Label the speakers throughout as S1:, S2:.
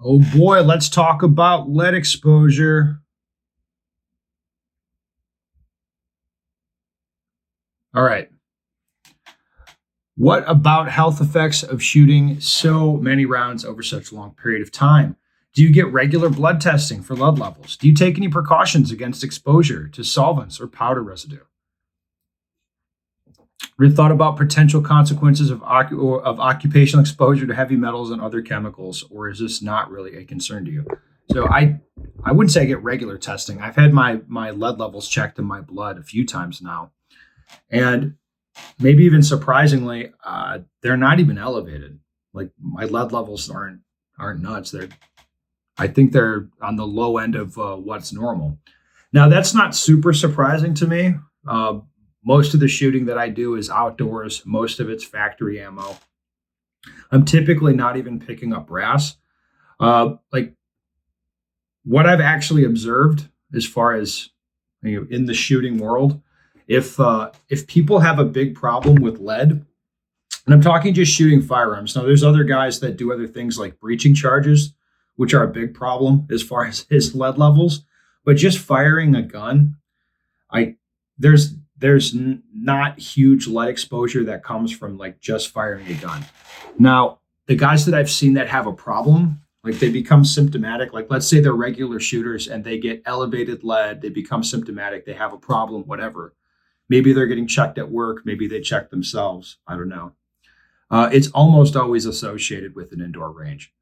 S1: Oh boy, let's talk about lead exposure. All right. What about health effects of shooting so many rounds over such a long period of time? Do you get regular blood testing for lead levels? Do you take any precautions against exposure to solvents or powder residue? Have you thought about potential consequences of occupational exposure to heavy metals and other chemicals, or is this not really a concern to you? So I wouldn't say I get regular testing. I've had my lead levels checked in my blood a few times now, and maybe even surprisingly, they're not even elevated. Like my lead levels aren't nuts. I think they're on the low end of what's normal. Now that's not super surprising to me. Uh, Most of the shooting that I do is outdoors. Most of it's factory ammo. I'm typically not even picking up brass. Like what I've actually observed as far as in the shooting world, if people have a big problem with lead, and I'm talking just shooting firearms. Now, there's other guys that do other things like breaching charges, which are a big problem as far as his lead levels. But just firing a gun, I there's not huge lead exposure that comes from like just firing a gun. Now, the guys that I've seen that have a problem, like they become symptomatic, like let's say they're regular shooters and they get elevated lead, they become symptomatic, they have a problem, whatever. Maybe they're getting checked at work, maybe they check themselves. I don't know. It's almost always associated with an indoor range.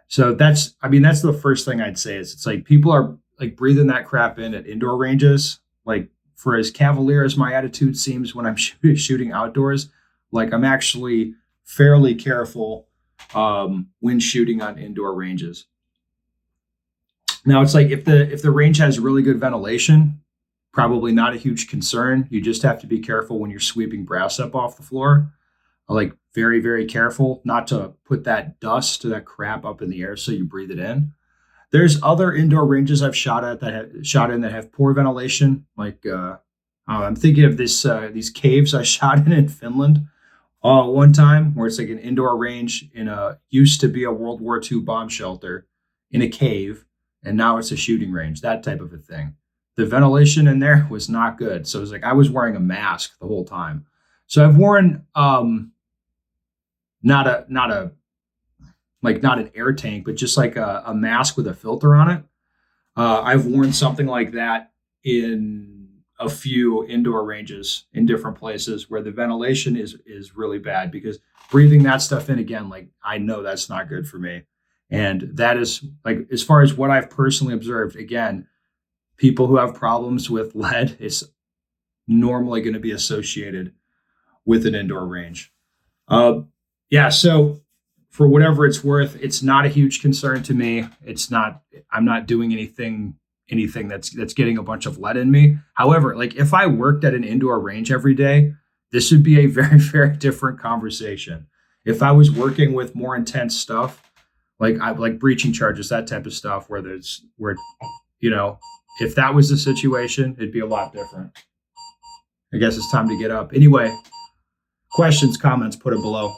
S1: So that's the first thing I'd say is it's like people are like breathing that crap in at indoor ranges. Like for as cavalier as my attitude seems when I'm shooting outdoors, like I'm actually fairly careful when shooting on indoor ranges. Now it's like if the range has really good ventilation, probably not a huge concern. You just have to be careful when you're sweeping brass up off the floor. Like very, very careful not to put that dust or that crap up in the air so you breathe it in. There's other indoor ranges I've shot in that have poor ventilation. Like I'm thinking of these caves I shot in Finland one time, where it's like an indoor range in a used to be a World War II bomb shelter in a cave, and now it's a shooting range. That type of a thing. The ventilation in there was not good, so it was like I was wearing a mask the whole time. So I've worn not a like not an air tank, but just like a mask with a filter on it. I've worn something like that in a few indoor ranges in different places where the ventilation is really bad because breathing that stuff in again, like I know that's not good for me. And that is like as far as what I've personally observed, again, people who have problems with lead is normally going to be associated with an indoor range. Uh, yeah, so for whatever it's worth, it's not a huge concern to me. It's not. I'm not doing anything that's getting a bunch of lead in me. However, like if I worked at an indoor range every day, this would be a very very different conversation. If I was working with more intense stuff, like I like breaching charges, that type of stuff, where you know, if that was the situation, it'd be a lot different. I guess it's time to get up. Anyway, questions, comments, put it below.